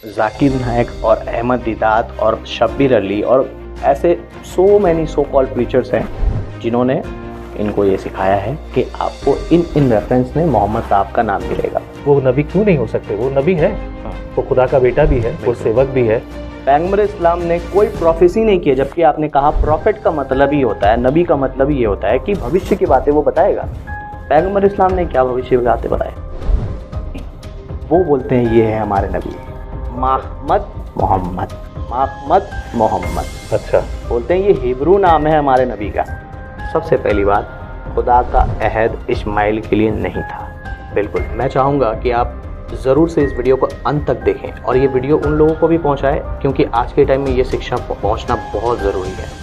जाकिर नायक और अहमद दीदात और शब्बीर अली और ऐसे so many so called preachers हैं जिन्होंने इनको ये सिखाया है कि आपको इन रेफरेंस में मोहम्मद साहब का नाम मिलेगा। वो नबी क्यों नहीं हो सकते? वो नबी है, वो खुदा का बेटा भी है, वो सेवक भी है। पैगंबर इस्लाम ने कोई प्रोफेसी नहीं की, जबकि आपने कहा प्रॉफिट का मतलब ही होता है, नबी का मतलब ही ये होता है कि भविष्य की बातें वो बताएगा। पैगंबर इस्लाम ने क्या भविष्य की बातें बताए? वो बोलते हैं ये है हमारे नबी मोहम्मद। अच्छा, बोलते हैं ये हिब्रू नाम है हमारे नबी का। सबसे पहली बात, खुदा का अहद इस्माइल के लिए नहीं था। बिल्कुल, मैं चाहूँगा कि आप ज़रूर से इस वीडियो को अंत तक देखें और ये वीडियो उन लोगों को भी पहुँचाएं, क्योंकि आज के टाइम में ये शिक्षा पहुँचना बहुत ज़रूरी है।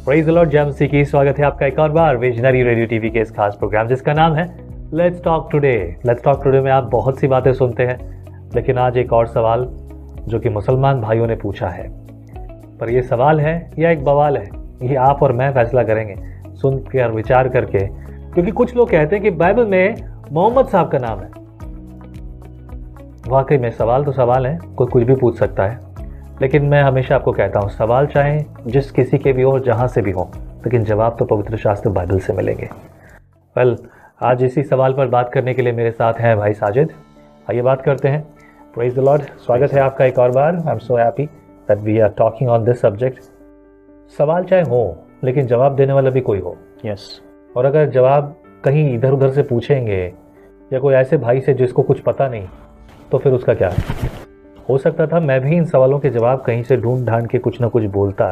प्रेज़ द लॉर्ड, जय मसीह की। स्वागत है आपका एक और बार विजनरी रेडियो टीवी के इस खास प्रोग्राम जिसका नाम है let's talk today. Let's talk today में आप बहुत सी बातें सुनते हैं, लेकिन आज एक और सवाल जो कि मुसलमान भाइयों ने पूछा है, पर यह सवाल है या एक बवाल है, ये आप और मैं फैसला करेंगे सुन के और विचार करके। क्योंकि कुछ लोग कहते हैं कि बाइबल में मोहम्मद साहब का नाम है। वाकई में सवाल तो सवाल है, कोई कुछ भी पूछ सकता है, लेकिन मैं हमेशा आपको कहता हूँ सवाल चाहे जिस किसी के भी हो, जहाँ से भी हो, लेकिन जवाब तो पवित्र शास्त्र बाइबल से मिलेंगे। वेल, आज इसी सवाल पर बात करने के लिए मेरे साथ हैं भाई साजिद। आइए बात करते हैं। प्रेज़ द लॉर्ड, स्वागत है आपका एक और बार। I am so happy that we are talking on this subject. सवाल चाहे हो, लेकिन जवाब देने वाला भी कोई हो। यस। और अगर जवाब कहीं इधर उधर से पूछेंगे या कोई ऐसे भाई से जिसको कुछ पता नहीं, तो फिर उसका क्या? हो सकता था मैं भी इन सवालों के जवाब कहीं से ढूंढ ढांड के कुछ ना कुछ बोलता,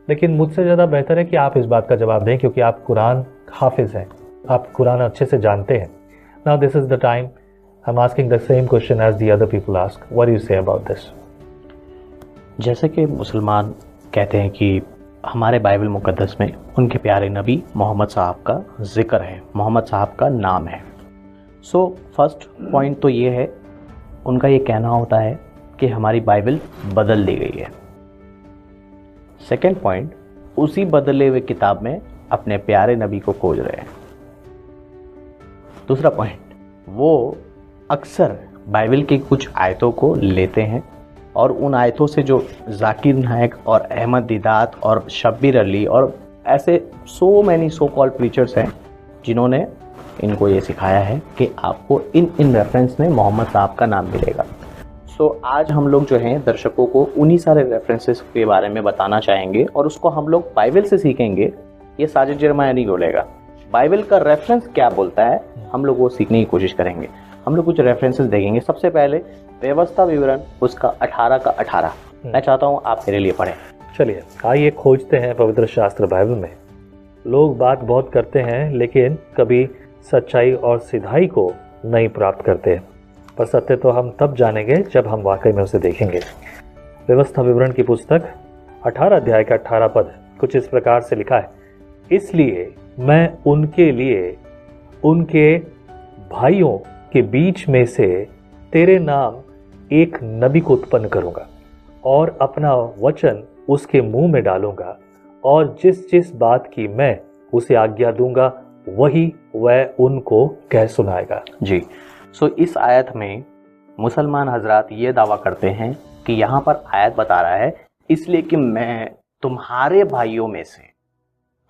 लेकिन मुझसे ज़्यादा बेहतर है कि आप इस बात का जवाब दें, क्योंकि आप कुरान हाफिज हैं, आप कुरान अच्छे से जानते हैं। Now this is the time I am asking the same question as the other people ask. What do you say about this? जैसे कि मुसलमान कहते हैं कि हमारे बाइबल मुकद्दस में उनके प्यारे नबी मोहम्मद साहब का जिक्र है, मोहम्मद साहब का नाम है। सो फर्स्ट पॉइंट तो ये है, उनका ये कहना होता है कि हमारी बाइबल बदल दी गई है। सेकंड पॉइंट, उसी बदले हुए किताब में अपने प्यारे नबी को खोज रहे हैं। दूसरा पॉइंट, वो अक्सर बाइबल की कुछ आयतों को लेते हैं और उन आयतों से जो जाकिर नायक और अहमद दीदात और शब्बीर अली और ऐसे so many so called preachers हैं जिन्होंने इनको ये सिखाया है कि आपको इन रेफरेंस में मोहम्मद साहब का नाम मिलेगा। सो आज हम लोग जो हैं दर्शकों को उन्हीं सारे रेफरेंसेस के बारे में बताना चाहेंगे और उसको हम लोग बाइबल से सीखेंगे। ये साजिद जरमाया नहीं बोलेगा, बाइबल का रेफरेंस क्या बोलता है हम लोग वो सीखने की कोशिश करेंगे। हम लोग कुछ रेफरेंसेस देखेंगे। सबसे पहले व्यवस्था विवरण उसका 18 का 18 मैं चाहता हूँ आप मेरे लिए पढ़ें। चलिए आइए खोजते हैं पवित्र शास्त्र बाइबल में। लोग बात बहुत करते हैं, लेकिन कभी सच्चाई और सिधाई को नहीं प्राप्त करते, पर सत्य तो हम तब जानेंगे जब हम वाकई में उसे देखेंगे। व्यवस्था विवरण की पुस्तक 18 अध्याय का 18 पद कुछ इस प्रकार से लिखा है, इसलिए मैं उनके लिए उनके भाइयों के बीच में से तेरे नाम एक नबी को उत्पन्न करूंगा और अपना वचन उसके मुंह में डालूंगा, और जिस जिस बात की मैं उसे आज्ञा दूंगा वही वह उनको कह सुनाएगा। जी। सो इस आयत में मुसलमान हजरात ये दावा करते हैं कि यहाँ पर आयत बता रहा है, इसलिए कि मैं तुम्हारे भाइयों में से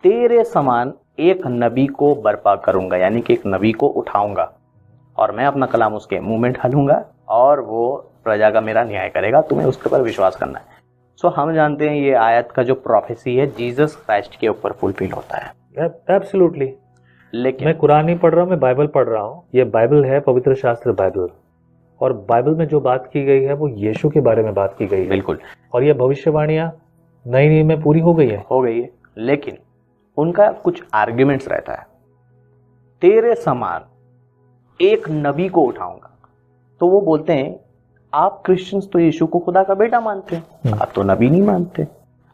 तेरे समान एक नबी को बर्पा करूंगा, यानी कि एक नबी को उठाऊंगा और मैं अपना कलाम उसके मुंह में डालूंगा और वो प्रजा का मेरा न्याय करेगा। तुम्हें उसके ऊपर विश्वास करना है। सो हम जानते हैं ये आयत का जो प्रोफेसी है जीसस क्राइस्ट के ऊपर फुलफिल होता है। एब्सोल्युटली। लेकिन मैं कुरान नहीं पढ़ रहा हूँ, मैं बाइबल पढ़ रहा हूँ। ये बाइबल है, पवित्र शास्त्र बाइबल, और बाइबल में जो बात की गई है वो यीशु के बारे में बात की गई है। बिल्कुल। और ये भविष्यवाणियां नई नियम में पूरी हो गई है। लेकिन उनका कुछ आर्ग्यूमेंट्स रहता है, तेरे समान एक नबी को उठाऊंगा। तो वो बोलते हैं आप क्रिश्चियंस तो यीशु को खुदा का बेटा मानते हैं, आप तो नबी नहीं मानते,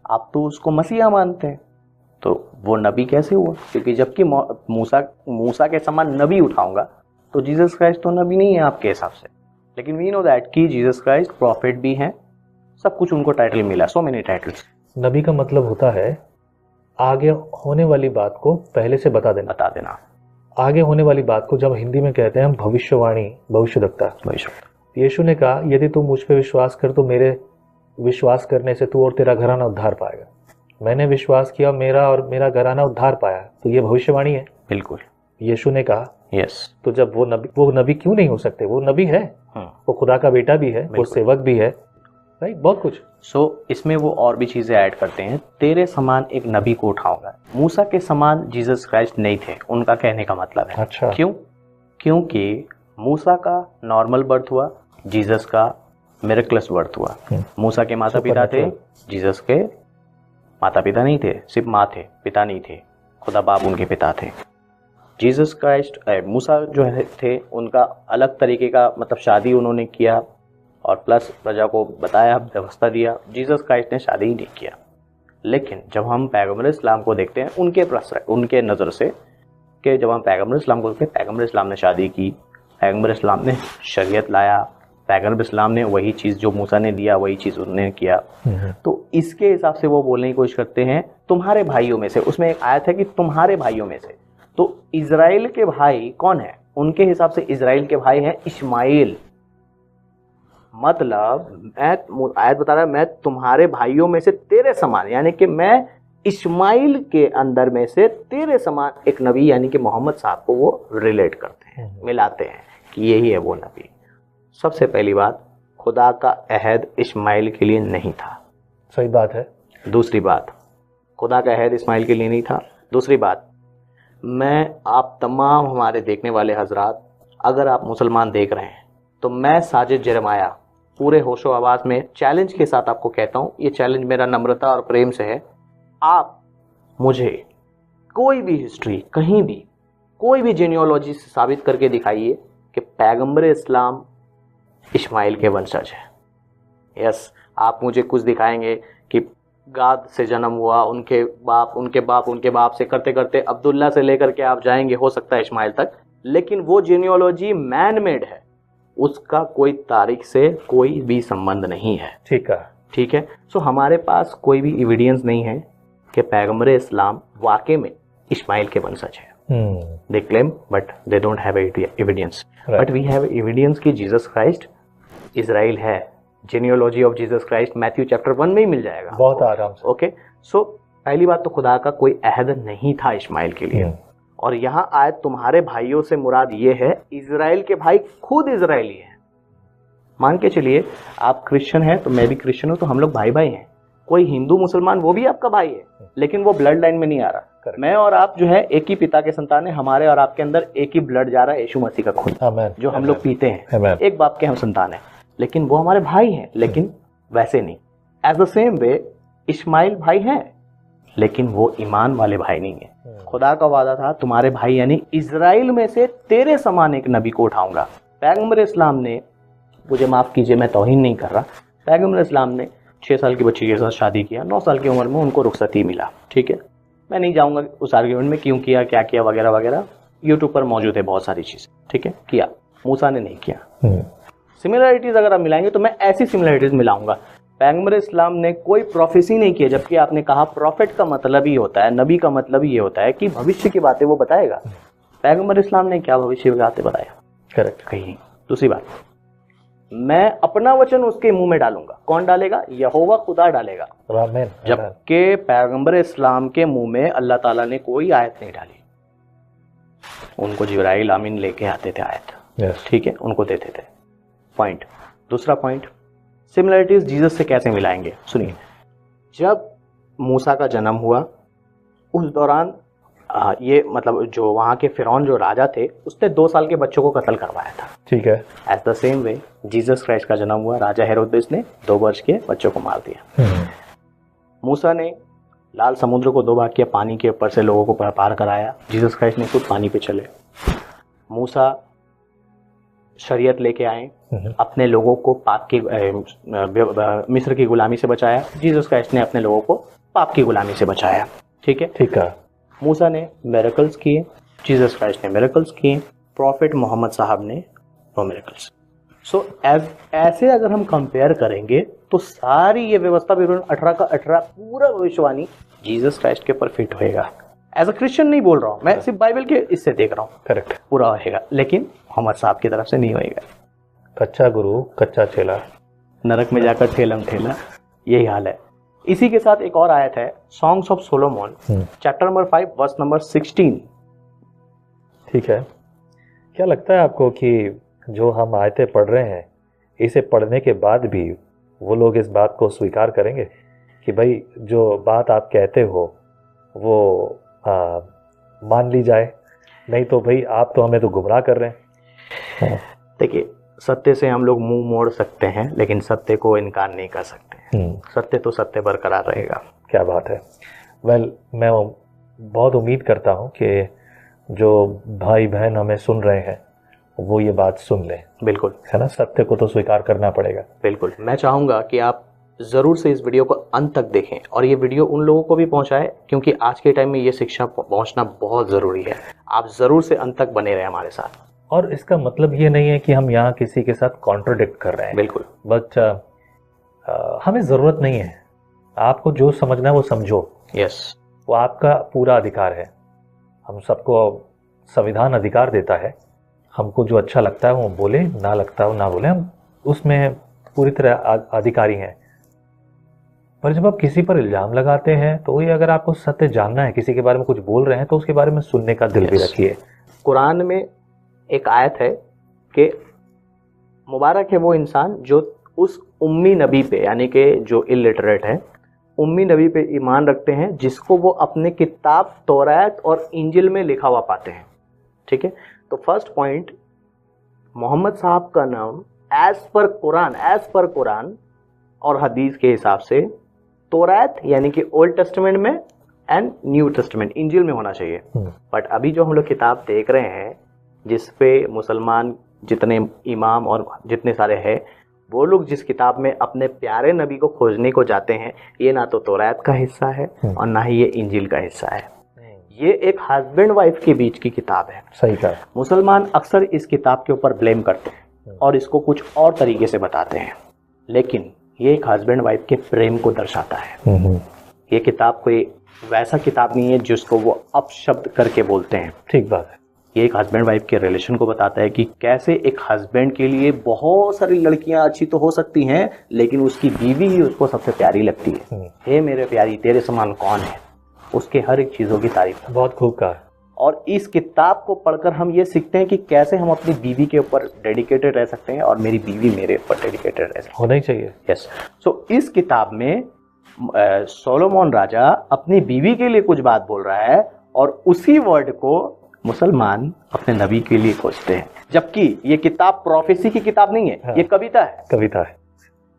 आप तो उसको मसीहा मानते हैं, तो वो नबी कैसे हुआ? क्योंकि जबकि मूसा के समान नबी उठाऊंगा तो जीसस क्राइस्ट तो नबी नहीं है आपके हिसाब से। लेकिन वी नो दैट कि जीसस क्राइस्ट प्रॉफिट भी हैं, सब कुछ उनको टाइटल मिला, सो मेनी टाइटल्स। नबी का मतलब होता है आगे होने वाली बात को पहले से बता देना। आगे होने वाली बात को जब हिंदी में कहते हैं हम भविष्यवाणी, भविष्यवक्ता। यीशु ने कहा यदि तू मुझ पे विश्वास कर तो मेरे विश्वास करने से तू और तेरा घराना उद्धार पाएगा। मैंने विश्वास किया, मेरा और मेरा घराना उद्धार पाया, तो ये भविष्यवाणी है। बिल्कुल, यीशु ने कहा। यस। तो जब वो नबी क्यों नहीं हो सकते? वो नबी है, वो खुदा का बेटा भी है, वो सेवक भी है, राइट, बहुत कुछ। इसमें वो और भी चीजें ऐड करते हैं, तेरे समान एक नबी को उठाऊंगा। मूसा के समान जीसस क्राइस्ट नहीं थे, उनका कहने का मतलब है। अच्छा। क्यों? क्योंकि मूसा का नॉर्मल बर्थ हुआ, जीसस का मिरेकलस बर्थ हुआ। मूसा के माता पिता थे, जीसस के माता पिता नहीं थे, सिर्फ माँ थे, पिता नहीं थे, खुदा बाप उनके पिता थे। जीसस क्राइस्ट, मूसा जो थे उनका अलग तरीके का मतलब शादी उन्होंने किया और प्लस प्रजा को बताया, व्यवस्था दिया। जीसस क्राइस्ट ने शादी ही नहीं किया। लेकिन जब हम पैगंबर इस्लाम को देखते हैं उनके नज़र से, कि जब हम पैगंबर इस्लाम को देखते हैं, पैगंबर इस्लाम ने शादी की, पैगंबर इस्लाम ने शरीयत लाया, पैगंबर इस्लाम ने वही चीज़ जो मूसा ने दिया वही चीज़ उन्होंने किया। तो इसके हिसाब से वो बोलने की कोशिश करते हैं तुम्हारे भाइयों में से। उसमें एक आयत है कि तुम्हारे भाइयों में से, तो इजराइल के भाई कौन है? उनके हिसाब से इजराइल के भाई हैं इस्माइल। मतलब आयत बता रहा है मैं तुम्हारे भाइयों में से तेरे समान, यानी कि मैं इस्माइल के अंदर में से तेरे समान एक नबी यानी कि मोहम्मद साहब को वो रिलेट करते हैं, मिलाते हैं कि यही है वो नबी। सबसे पहली बात, खुदा का अहद इस्माइल के लिए नहीं था। सही बात है। दूसरी बात, खुदा का अहद इस्माइल के लिए नहीं था। दूसरी बात, मैं आप तमाम हमारे देखने वाले हजरात, अगर आप मुसलमान देख रहे हैं तो मैं साजिद जेरेमाया पूरे होशो आवाज़ में चैलेंज के साथ आपको कहता हूँ, ये चैलेंज मेरा नम्रता और प्रेम से है। आप मुझे कोई भी हिस्ट्री, कहीं भी कोई भी जेनियोलॉजी से साबित करके दिखाइए कि पैगंबर इस्लाम इस्माइल के वंशज है। यस, आप मुझे कुछ दिखाएंगे कि गाद से जन्म हुआ, उनके बाप से करते करते अब्दुल्ला से लेकर के आप जाएंगे हो सकता है इस्माइल तक, लेकिन वो जेनियोलॉजी मैन मेड है, उसका कोई तारीख से कोई भी संबंध नहीं है। ठीक है। सो हमारे पास कोई भी एविडेंस नहीं है कि पैगंबर इस्लाम वाकई में इस्माइल के वंशज है। They claim but they don't have evidence, but we have evidence कि जीसस क्राइस्ट इजराइल है। Genealogy of Jesus Christ Matthew chapter 1 में ही मिल जाएगा बहुत आराम से। ओके। सो पहली बात तो खुदा का कोई अहद नहीं था इस्माइल के लिए। और यहाँ आए तुम्हारे भाइयों से मुराद ये है, इजराइल के भाई खुद इजरायली हैं। मान के चलिए आप क्रिश्चियन हैं तो मैं भी क्रिश्चियन हूँ, तो हम लोग भाई भाई हैं। कोई हिंदू मुसलमान वो भी आपका भाई है, लेकिन वो ब्लड लाइन में नहीं आ रहा। मैं और आप जो है एक ही पिता के संतान है, हमारे और आपके अंदर एक ही ब्लड जा रहा है, यीशु मसीह का खून जो हम लोग पीते हैं, एक बाप के हम संतान हैं, लेकिन वो हमारे भाई हैं, लेकिन वैसे नहीं। As the same way Ismail भाई हैं, लेकिन वो ईमान वाले भाई नहीं है। खुदा का वादा था तुम्हारे भाई यानी इजराइल में से तेरे समान एक नबी को उठाऊंगा। पैगंबर इस्लाम ने, मुझे माफ कीजिए मैं तौहीन नहीं कर रहा, पैगंबर इस्लाम ने 6 साल की बच्ची के साथ शादी किया, 9 साल की उम्र में उनको रुखसती मिला। ठीक है, मैं नहीं जाऊंगा उस आर्ग्यूमेंट में क्यों किया, क्या किया वगैरह वगैरह, यूट्यूब पर मौजूद है बहुत सारी चीजें। ठीक है, किया, मूसा ने नहीं किया। सिमिलरिटीज अगर आप मिलाएंगे तो मैं ऐसी सिमिलरिटीज मिलाऊंगा। पैगंबर इस्लाम ने कोई प्रोफेसी नहीं किया, जबकि आपने कहा प्रॉफिट का मतलब ही होता है, नबी का मतलब ही होता है कि भविष्य की बातें वो बताएगा। पैगंबर इस्लाम ने क्या भविष्य की बातें बताया? करेक्ट, कहीं। दूसरी बात, मैं अपना वचन उसके मुंह में डालूंगा। कौन डालेगा? यहोवा खुदा डालेगा। जबकि पैगंबर इस्लाम के मुंह में अल्लाह ताला ने कोई आयत नहीं डाली, उनको जिब्राइल आमीन लेके आते थे आयत। ठीक है, उनको देते थे। पॉइंट। दूसरा पॉइंट, सिमिलरिटीज जीसस से कैसे मिलाएंगे? सुनिए, जब मूसा का जन्म हुआ उस दौरान ये मतलब जो वहाँ के फिरौन जो राजा थे उसने 2 साल के बच्चों को कत्ल करवाया था। ठीक है, as the same way Jesus Christ का जन्म हुआ, राजा हेरोदेस ने 2 वर्ष के बच्चों को मार दिया। मूसा ने लाल समुद्र को 2 भाग किया, पानी के ऊपर से लोगों को पार कराया। जीसस क्राइस्ट ने खुद पानी पे चले। मूसा शरीयत लेके आए, अपने लोगों को पाप की मिस्र की गुलामी से बचाया। जीसस क्राइस्ट ने अपने लोगों को पाप की गुलामी से बचाया। ठीक है, ठीक है। मूसा ने मिरेकल्स किए, जीसस क्राइस्ट ने मिरेकल्स किए, प्रॉफिट मोहम्मद साहब ने नो मिरेकल्स। सो ऐसे अगर हम कंपेयर करेंगे तो सारी ये व्यवस्था 18 का 18 पूरा भविष्यवाणी जीसस क्राइस्ट के ऊपर फिट होएगा। एज अ क्रिश्चियन नहीं बोल रहा हूँ मैं, सिर्फ बाइबल के इससे देख रहा हूँ। करेक्ट, पूरा होएगा, लेकिन मोहम्मद साहब की तरफ से नहीं होएगा। कच्चा गुरु कच्चा चेला, नरक में जाकर ठेलम ठेला, यही हाल है। इसी के साथ एक और आयत है, Songs of Solomon chapter number 5 verse number 16। ठीक है, क्या लगता है आपको कि जो हम आयतें पढ़ रहे हैं, इसे पढ़ने के बाद भी वो लोग इस बात को स्वीकार करेंगे कि भाई जो बात आप कहते हो वो मान ली जाए, नहीं तो भाई आप तो हमें तो गुमराह कर रहे हैं। देखिए, सत्य से हम लोग मुंह मोड़ सकते हैं, लेकिन सत्य को इनकार नहीं कर सकते। सत्य तो सत्य बरकरार रहेगा। क्या बात है। वेल, मैं बहुत उम्मीद करता हूँ कि जो भाई बहन हमें सुन रहे हैं वो ये बात सुन लें। बिल्कुल, है ना, सत्य को तो स्वीकार करना पड़ेगा। बिल्कुल। मैं चाहूँगा कि आप ज़रूर से इस वीडियो को अंत तक देखें और ये वीडियो उन लोगों को भी पहुँचाएं, क्योंकि आज के टाइम में ये शिक्षा पहुँचना बहुत ज़रूरी है। आप ज़रूर से अंत तक बने रहें हमारे साथ। और इसका मतलब ये नहीं है कि हम यहाँ किसी के साथ कॉन्ट्रोडिक्ट कर रहे हैं। बिल्कुल। बट हमें ज़रूरत नहीं है। आपको जो समझना है वो समझो। यस, वो आपका पूरा अधिकार है। हम सबको संविधान अधिकार देता है, हमको जो अच्छा लगता है वो बोले, ना लगता है वो ना बोले, हम उसमें पूरी तरह अधिकारी हैं। पर जब आप किसी पर इल्ज़ाम लगाते हैं तो ये, अगर आपको सत्य जानना है, किसी के बारे में कुछ बोल रहे हैं, तो उसके बारे में सुनने का दिल भी रखिए। कुरान में एक आयत है कि मुबारक है वो इंसान जो उस उम्मी नबी पे, यानी कि जो इलिटरेट है, उम्मी नबी पे ईमान रखते हैं, जिसको वो अपने किताब तौरात और इंजिल में लिखा हुआ पाते हैं। ठीक है, तो फर्स्ट पॉइंट, मोहम्मद साहब का नाम एज पर कुरान और हदीस के हिसाब से तौरात यानी कि ओल्ड टेस्टामेंट में एंड न्यू टेस्टामेंट इंजिल में होना चाहिए। बट अभी जो हम लोग किताब देख रहे हैं, जिस पे मुसलमान जितने इमाम और जितने सारे हैं, वो लोग जिस किताब में अपने प्यारे नबी को खोजने को जाते हैं, ये ना तो तौरात का हिस्सा है और ना ही ये इंजिल का हिस्सा है। ये एक हस्बैंड वाइफ के बीच की किताब है। सही कहा। मुसलमान अक्सर इस किताब के ऊपर ब्लेम करते हैं और इसको कुछ और तरीके से बताते हैं, लेकिन ये एक हस्बैंड वाइफ के प्रेम को दर्शाता है। ये किताब कोई वैसा किताब नहीं है जिसको वो अपशब्द करके बोलते हैं। ठीक बात है। ये एक हस्बैंड वाइफ के रिलेशन को बताता है कि कैसे एक हस्बैंड के लिए बहुत सारी लड़कियां अच्छी तो हो सकती हैं, लेकिन उसकी बीवी ही उसको सबसे प्यारी लगती है। हे मेरे प्यारी, तेरे समान कौन है, उसके हर एक चीज़ों की तारीफ। बहुत खूब कहा। और इस किताब को पढ़कर हम ये सीखते हैं कि कैसे हम अपनी बीवी के ऊपर डेडिकेटेड रह सकते हैं और मेरी बीवी मेरे ऊपर डेडिकेटेड रह सकती है। होना ही चाहिए। यस। सो इस किताब में सोलोमन राजा अपनी बीवी के लिए कुछ बात बोल रहा है और उसी वर्ड को मुसलमान अपने नबी के लिए खोजते हैं, जबकि ये किताब प्रोफेसी की किताब नहीं है। हाँ। ये कविता है। कविता है।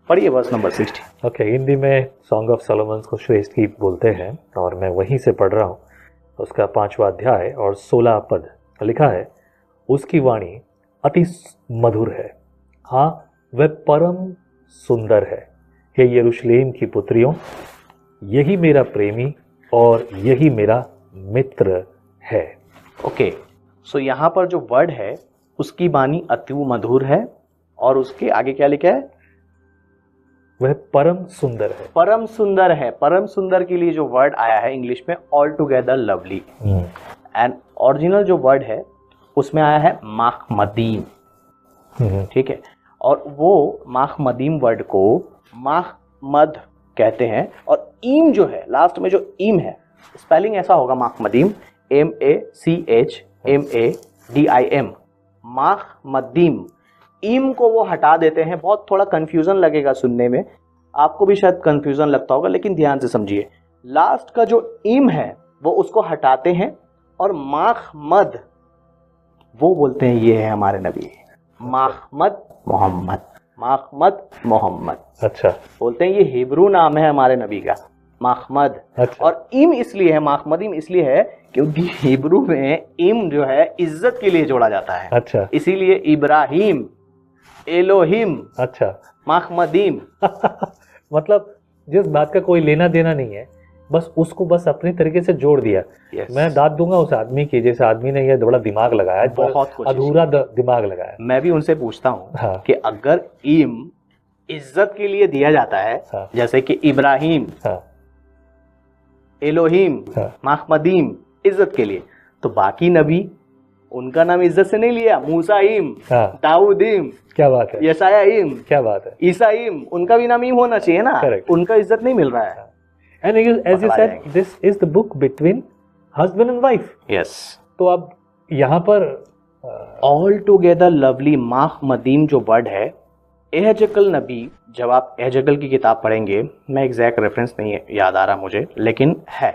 पढ़िए वर्स नंबर 60। ओके, हिंदी में सॉन्ग ऑफ सोलोमन को श्रेष्ठ गीत बोलते हैं और मैं वहीं से पढ़ रहा हूँ। उसका 5वां अध्याय और 16 पद लिखा है, उसकी वाणी अति मधुर है, हाँ वह परम सुंदर है। हे यरूशलेम की पुत्रियों, यही मेरा प्रेमी और यही मेरा मित्र है। ओके, सो यहाँ पर जो वर्ड है, उसकी वाणी अति मधुर है और उसके आगे क्या लिखा है? वह परम सुंदर है। परम सुंदर है। परम सुंदर के लिए जो वर्ड आया है इंग्लिश में all together lovely, and original जो वर्ड है उसमें आया है माखमदीम। ठीक है, और वो माखमदीम वर्ड को माखमद कहते हैं, और ईम जो है लास्ट में, जो ईम है, स्पेलिंग ऐसा होगा माखमदीम, MACHMADIM, माखमदीम। ईम को वो हटा देते हैं। बहुत थोड़ा कंफ्यूजन लगेगा सुनने में, आपको भी शायद कंफ्यूजन लगता होगा, लेकिन ध्यान से समझिए। लास्ट का जो ईम है वो उसको हटाते हैं और माखमद वो बोलते हैं ये है हमारे नबी माखमद मोहम्मद। माखमद मोहम्मद, अच्छा, बोलते हैं ये हिब्रू नाम है हमारे नबी का, माखमद। अच्छा। और ईम इसलिए है, माखमदीम इसलिए है क्योंकि हिब्रू में ईम जो है इज्जत के लिए जोड़ा जाता है। अच्छा, इसीलिए इब्राहिम, एलोहिम, अच्छा, माखमदीम। मतलब जिस बात का कोई लेना देना नहीं है, बस उसको बस अपनी तरीके से जोड़ दिया। yes. मैं दाद दूंगा उस आदमी की, जैसे आदमी ने ये बड़ा दिमाग लगाया, बहुत अधूरा दिमाग लगाया। मैं भी उनसे पूछता हूँ हाँ। कि अगर ईम इज्जत के लिए दिया जाता है, हाँ। जैसे कि इब्राहिम, हाँ। एलोहिम, हाँ। महमदीम, इज्जत के लिए। तो बाकी नबी उनका नाम इज्जत से नहीं लिया, मूसाइम, हाँ। दाऊदीम, क्या बात है, यशायाम, क्या बात है। ईसाइम, उनका भी नाम ईम होना चाहिए ना। Correct. उनका इज्जत नहीं मिल रहा है। एंड एज यू पकड़ा सेड जाएंगे। This is the book between husband and wife. Yes. तो अब यहाँ पर ऑल टुगेदर लवली महमदीम जो वर्ड है, एहजकल नबी, जब आप एहजकल की किताब पढ़ेंगे, मैं एग्जैक्ट रेफरेंस नहीं याद आ रहा मुझे, लेकिन है,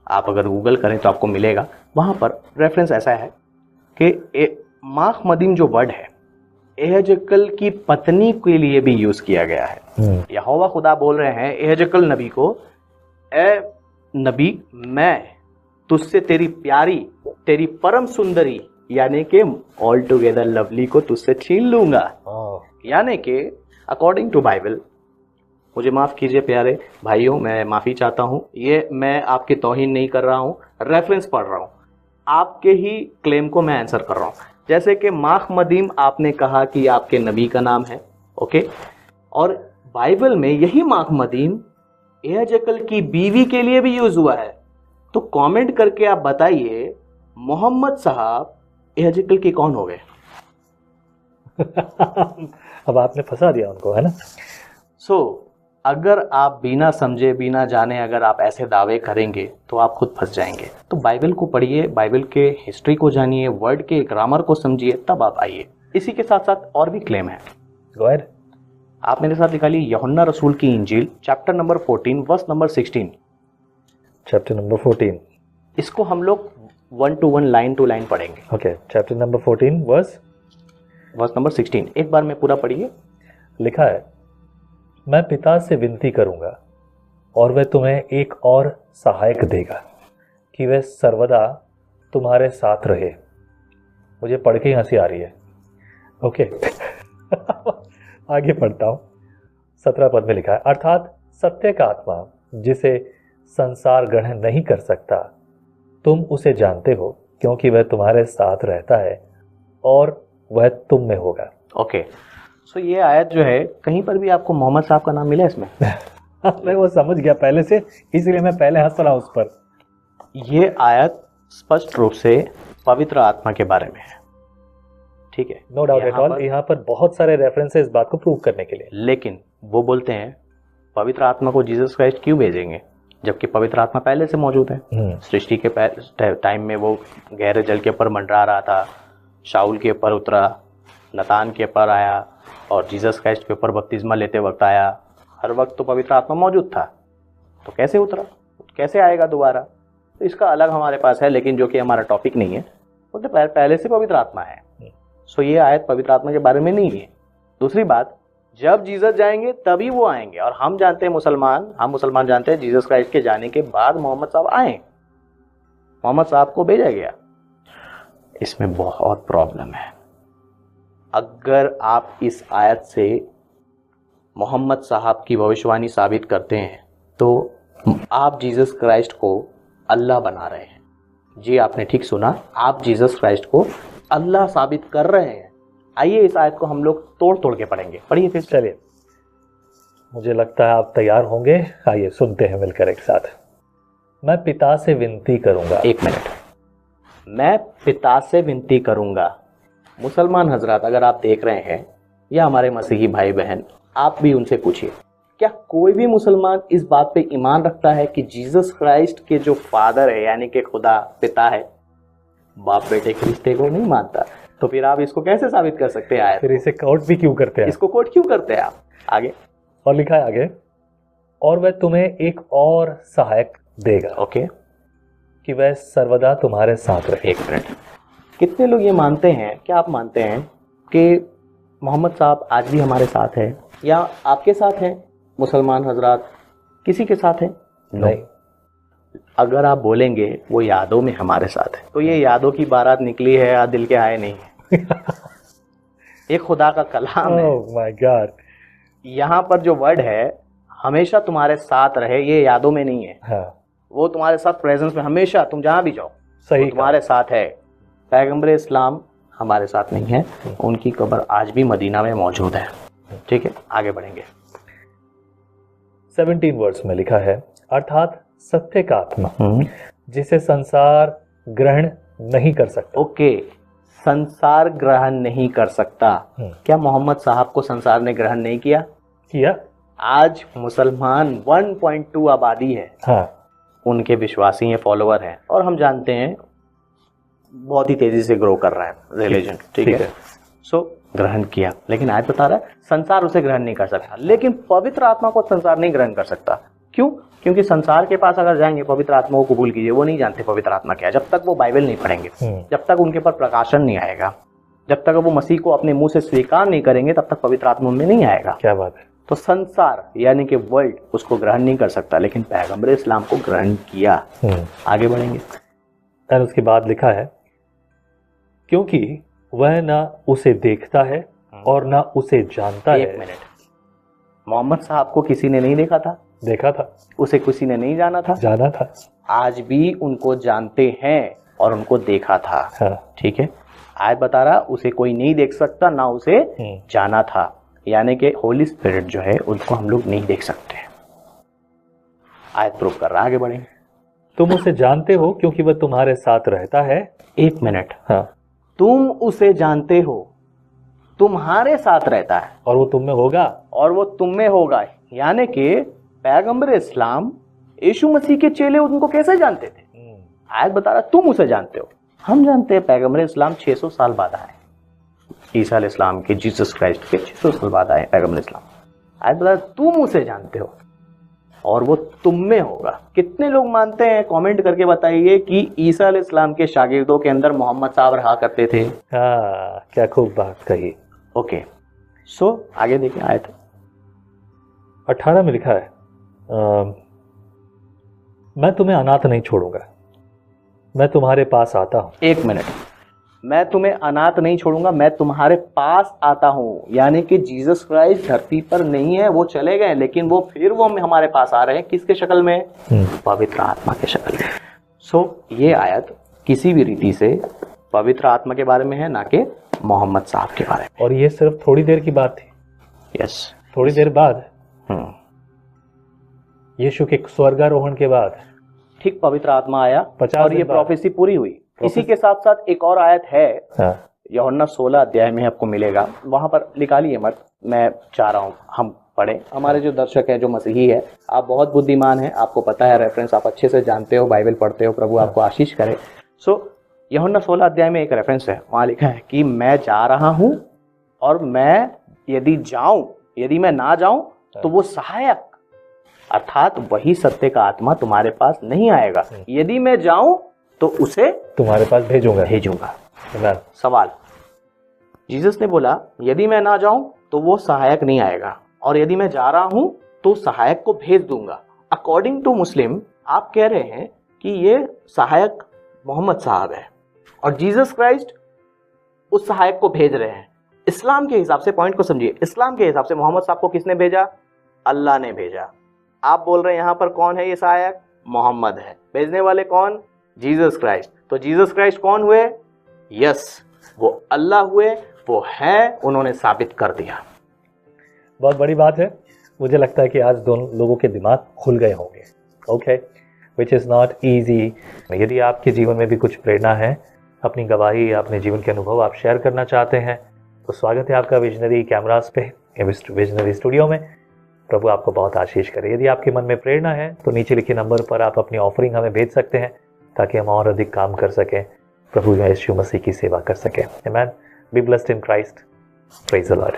आप अगर गूगल करें तो आपको मिलेगा, वहाँ पर रेफरेंस ऐसा है कि महमदीम जो वर्ड है एहजकल की पत्नी के लिए भी यूज किया गया है। यहोवा खुदा बोल रहे हैं एहजकल नबी को, ए नबी, मैं तुझसे तेरी प्यारी, तेरी परम सुंदरी, यानी कि ऑल टुगेदर लवली को तुझसे छीन लूंगा। यानी कि अकॉर्डिंग टू बाइबल, मुझे माफ़ कीजिए प्यारे भाइयों, मैं माफ़ी चाहता हूँ, ये मैं आपकी तौहीन नहीं कर रहा हूँ, रेफरेंस पढ़ रहा हूँ, आपके ही क्लेम को मैं आंसर कर रहा हूँ। जैसे कि महमदीम आपने कहा कि आपके नबी का नाम है, ओके, और बाइबल में यही महमदीम एहजकल की बीवी के लिए भी यूज हुआ है। तो कमेंट करके आप बताइए मोहम्मद साहब एहजकल के कौन हो गए? अब आपने फंसा दिया उनको, है ना। अगर आप बिना समझे बिना जाने अगर आप ऐसे दावे करेंगे तो आप खुद फंस जाएंगे। तो बाइबल को पढ़िए, बाइबल के हिस्ट्री को जानिए, वर्ड के ग्रामर को समझिए, तब आप आइए। इसी के साथ साथ और भी क्लेम है। Go ahead. आप मेरे साथ निकालिए यूहन्ना रसूल की इंजील, chapter number 14 verse number 16। Chapter number 14। इसको हम लोग 1 to 1 लाइन टू लाइन पढ़ेंगे। Okay, chapter number 14 verse number 16 एक बार में पूरा पढ़िए। लिखा है, मैं पिता से विनती करूंगा और वह तुम्हें एक और सहायक देगा कि वह सर्वदा तुम्हारे साथ रहे। मुझे पढ़ के हंसी आ रही है। ओके आगे पढ़ता हूँ। 17 पद में लिखा है, अर्थात सत्य का आत्मा जिसे संसार ग्रहण नहीं कर सकता, तुम उसे जानते हो क्योंकि वह तुम्हारे साथ रहता है और वह तुम में होगा। ओके, सो ये आयत जो है, कहीं पर भी आपको मोहम्मद साहब का नाम मिला इसमें? मैं वो समझ गया पहले से, इसलिए मैं पहले हंस रहा उस पर। ये आयत स्पष्ट रूप से पवित्र आत्मा के बारे में है, ठीक है, नो डाउट एट ऑल। यहाँ पर बहुत सारे रेफरेंसेस इस बात को प्रूव करने के लिए। लेकिन वो बोलते हैं पवित्र आत्मा को जीसस क्राइस्ट क्यों भेजेंगे, जबकि पवित्र आत्मा पहले से मौजूद है। सृष्टि के टाइम में वो गहरे जल के ऊपर मंडरा रहा था, शाऊल के ऊपर उतरा, नतान के ऊपर आया और जीसस क्राइस्ट के ऊपर बपतिस्मा लेते वक्त आया। हर वक्त तो पवित्र आत्मा मौजूद था, तो कैसे उतरा, कैसे आएगा दोबारा? तो इसका अलग हमारे पास है, लेकिन जो कि हमारा टॉपिक नहीं है, वो तो पहले से पवित्र आत्मा है। सो ये आयत पवित्र आत्मा के बारे में नहीं है। दूसरी बात, जब जीसस जाएंगे तभी वो आएंगे, और हम जानते हैं हम मुसलमान जानते हैं जीसस क्राइस्ट के जाने के बाद मोहम्मद साहब आए, मोहम्मद साहब को भेजा गया। इसमें बहुत प्रॉब्लम है। अगर आप इस आयत से मोहम्मद साहब की भविष्यवाणी साबित करते हैं तो आप जीसस क्राइस्ट को अल्लाह बना रहे हैं। जी आपने ठीक सुना, आप जीसस क्राइस्ट को अल्लाह साबित कर रहे हैं। आइए इस आयत को हम लोग तोड़ तोड़ के पढ़ेंगे। पढ़िए फिर। चलिए, मुझे लगता है आप तैयार होंगे। आइए सुनते हैं मिलकर एक साथ। मैं पिता से विनती करूंगा। एक मिनट, मैं पिता से विनती करूंगा। मुसलमान हजरात अगर आप देख रहे हैं, या हमारे मसीही भाई बहन, आप भी उनसे पूछिए, क्या कोई भी मुसलमान इस बात पे ईमान रखता है कि जीसस क्राइस्ट के जो फादर है, यानी कि खुदा पिता है, बाप बेटे के रिश्ते को नहीं मानता? तो फिर आप इसको कैसे साबित कर सकते हैं? फिर इसे कोट भी क्यों करते हैं? इसको कोट क्यों करते हैं आप? आगे और लिखा है आगे, और वह तुम्हें एक और सहायक देगा। ओके, कि वह सर्वदा तुम्हारे साथ रहे। एक मिनट, कितने लोग ये मानते हैं, क्या आप मानते हैं कि मोहम्मद साहब आज भी हमारे साथ है, या आपके साथ हैं मुसलमान हजरात, किसी के साथ है? नहीं। अगर आप बोलेंगे वो यादों में हमारे साथ है, तो ये यादों की बारात निकली है या दिल के आए नहीं है? एक खुदा का कलाम है। Oh my God. यहाँ पर जो वर्ड है हमेशा तुम्हारे साथ रहे, ये यादों में नहीं है। हाँ। वो तुम्हारे साथ प्रेजेंस में, हमेशा तुम जहाँ भी जाओ सही तुम्हारे साथ है। पैगंबर इस्लाम हमारे साथ नहीं है, उनकी कब्र आज भी मदीना में मौजूद है। ठीक है, आगे बढ़ेंगे। 17 वर्ड्स में लिखा है, अर्थात सत्य का आत्मा जिसे संसार ग्रहण नहीं कर सकता। ओके, संसार ग्रहण नहीं कर सकता। क्या मोहम्मद साहब को संसार ने ग्रहण नहीं किया? आज मुसलमान 1.2 आबादी है। हाँ, उनके विश्वासी हैं, फॉलोअर हैं, और हम जानते हैं बहुत ही तेजी से ग्रो कर रहा है रिलीजन। ठीक है, सो ग्रहण किया, लेकिन आज बता रहा है संसार उसे ग्रहण नहीं कर सकता। लेकिन पवित्र आत्मा को संसार नहीं ग्रहण कर सकता। क्यों? क्योंकि संसार के पास अगर जाएंगे, पवित्र आत्मा को कबूल कीजिए, वो नहीं जानते पवित्र आत्मा क्या है। जब तक वो बाइबल नहीं पढ़ेंगे, जब तक उनके पर प्रकाशन नहीं आएगा, जब तक वो मसीह को अपने मुंह से स्वीकार नहीं करेंगे, तब तक पवित्र आत्मा उनमें नहीं आएगा। क्या बात है। तो संसार यानी कि वर्ल्ड उसको ग्रहण नहीं कर सकता, लेकिन पैगंबर इस्लाम को ग्रहण किया। आगे बढ़ेंगे। और उसके बाद लिखा है, क्योंकि वह ना उसे देखता है और ना उसे जानता है। एक मिनट, मोहम्मद साहब को किसी ने नहीं देखा था? देखा था। उसे किसी ने नहीं जाना था? जाना था। आज भी उनको जानते हैं और उनको देखा था। हाँ। ठीक है, आज बता रहा उसे कोई नहीं देख सकता, ना उसे जाना था, यानी कि होली स्पिरिट जो है उनको हम लोग नहीं देख सकते। आज प्रूफ कर रहा, आगे बढ़ेंगे। तुम उसे जानते हो क्योंकि वह तुम्हारे साथ रहता है। एक मिनट, हाँ, तुम उसे जानते हो, तुम्हारे साथ रहता है, और वो तुम में होगा, और वो तुम में होगा। यानी कि पैगंबर इस्लाम यीशु मसीह के चेले उनको कैसे जानते थे? आज बता रहा तुम उसे जानते हो। हम जानते हैं पैगंबर इस्लाम 600 साल बाद आए, ईसा इस्लाम के, जीसस क्राइस्ट के 600 साल बाद आए पैगंबर इस्लाम। आज बता तुम उसे जानते हो और वो तुम में होगा। कितने लोग मानते हैं? कमेंट करके बताइए कि ईसा इस्लाम के शागिर्दों के अंदर मोहम्मद साहब रहा करते थे। हाँ, क्या खूब बात कही। ओके, सो आगे देखिए आयत 18 में लिखा है, मैं तुम्हें अनाथ नहीं छोड़ूंगा, मैं तुम्हारे पास आता हूं। एक मिनट, मैं तुम्हें अनाथ नहीं छोड़ूंगा, मैं तुम्हारे पास आता हूं। यानी कि जीसस क्राइस्ट धरती पर नहीं है, वो चले गए, लेकिन वो फिर वो हमारे पास आ रहे हैं। किसके शक्ल में? पवित्र आत्मा के शक्ल में। सो ये आयत किसी भी रीति से पवित्र आत्मा के बारे में है, ना कि मोहम्मद साहब के बारे में। और ये सिर्फ थोड़ी देर की बात थी। यस, थोड़ी देर बाद, यीशु के स्वर्गारोहण के बाद ठीक पवित्र आत्मा आया और ये प्रोफेसी पूरी हुई। इसी के साथ साथ एक और आयत है, यूहन्ना 16 अध्याय में आपको मिलेगा। वहां पर निकालिए मत, मैं चाह रहा हूं हम पढ़े। हमारे जो दर्शक है, जो मसीही है, आप बहुत बुद्धिमान है, आपको पता है रेफरेंस, आप अच्छे से जानते हो, बाइबल पढ़ते हो। प्रभु आपको आशीष करे। सो यूहन्ना 16 अध्याय में एक रेफरेंस है, वहां लिखा है कि मैं जा रहा हूं और मैं यदि मैं ना जाऊं तो वो सहायक, अर्थात वही सत्य का आत्मा तुम्हारे पास नहीं आएगा। यदि मैं जाऊं तो उसे तुम्हारे पास भेजूंगा। सवाल, जीसस ने बोला यदि मैं ना जाऊं तो वो सहायक नहीं आएगा, और यदि मैं जा रहा हूं तो सहायक को भेज दूंगा। अकॉर्डिंग टू मुस्लिम, आप कह रहे हैं कि ये सहायक मोहम्मद साहब है और जीसस क्राइस्ट उस सहायक को भेज रहे हैं। इस्लाम के हिसाब से, पॉइंट को समझिए, इस्लाम के हिसाब से मोहम्मद साहब को किसने भेजा? अल्लाह ने भेजा। आप बोल रहे हैं यहां पर कौन है ये सहायक? मोहम्मद है। भेजने वाले कौन? Jesus Christ. तो जीसस क्राइस्ट कौन हुए? यस, वो अल्लाह हुए, वो है, उन्होंने साबित कर दिया। बहुत बड़ी बात है। मुझे लगता है कि आज दोनों लोगों के दिमाग खुल गए होंगे। Okay, which is not easy. यदि आपके जीवन में भी कुछ प्रेरणा है, अपनी गवाही या अपने जीवन के अनुभव आप शेयर करना चाहते हैं, तो स्वागत है आपका विजनरी कैमरास पे, विजनरी स्टूडियो में। प्रभु आपको बहुत आशीष करे। यदि आपके मन में प्रेरणा है तो नीचे लिखे नंबर पर आप अपनी ऑफरिंग हमें भेज सकते हैं, ताकि हम और अधिक काम कर सकें, प्रभु यीशु मसीह की सेवा कर सकें। Amen. Be blessed in Christ. Praise the Lord.